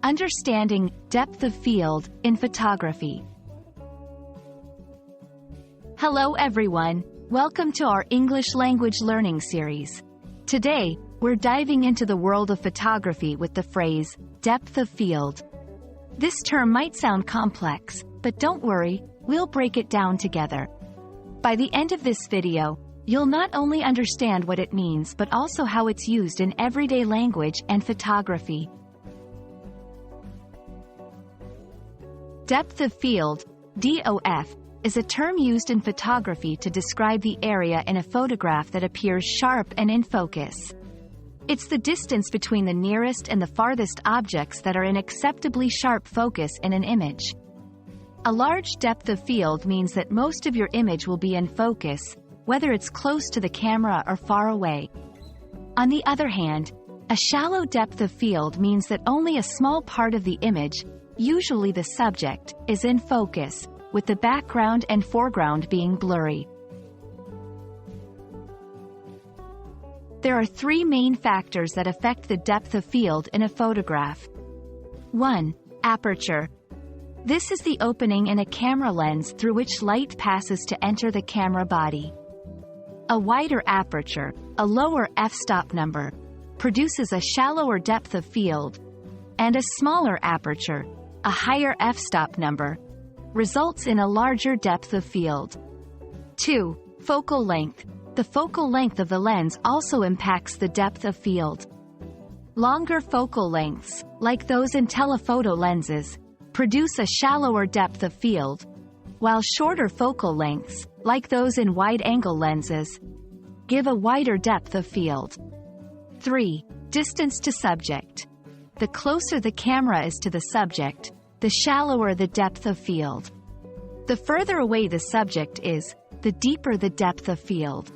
Understanding depth of field in photography. Hello everyone, welcome to our English language learning series. Today, we're diving into the world of photography with the phrase, depth of field. This term might sound complex, but don't worry, we'll break it down together. By the end of this video, you'll not only understand what it means but also how it's used in everyday language and photography. Depth of field, DOF, is a term used in photography to describe the area in a photograph that appears sharp and in focus. It's the distance between the nearest and the farthest objects that are in acceptably sharp focus in an image. A large depth of field means that most of your image will be in focus, whether it's close to the camera or far away. On the other hand, a shallow depth of field means that only a small part of the image, usually the subject, is in focus, with the background and foreground being blurry. There are three main factors that affect the depth of field in a photograph. 1. Aperture. This is the opening in a camera lens through which light passes to enter the camera body. A wider aperture, a lower f-stop number, produces a shallower depth of field, and a smaller aperture, a higher f-stop number, results in a larger depth of field. 2. Focal length. The focal length of the lens also impacts the depth of field. Longer focal lengths, like those in telephoto lenses, produce a shallower depth of field, while shorter focal lengths, like those in wide-angle lenses, give a wider depth of field. 3. Distance to subject. The closer the camera is to the subject, the shallower the depth of field. The further away the subject is, the deeper the depth of field.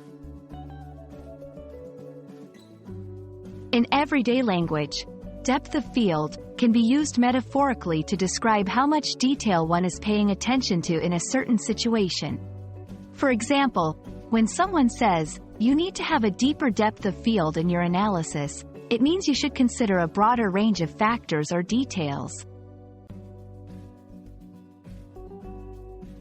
In everyday language, depth of field can be used metaphorically to describe how much detail one is paying attention to in a certain situation. For example, when someone says, "You need to have a deeper depth of field in your analysis," it means you should consider a broader range of factors or details.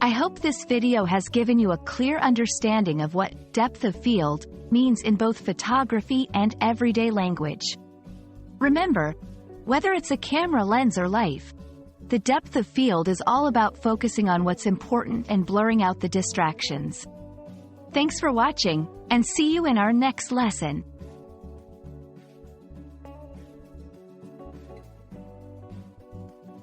I hope this video has given you a clear understanding of what depth of field means in both photography and everyday language. Remember, whether it's a camera lens or life, the depth of field is all about focusing on what's important and blurring out the distractions. Thanks for watching, and see you in our next lesson.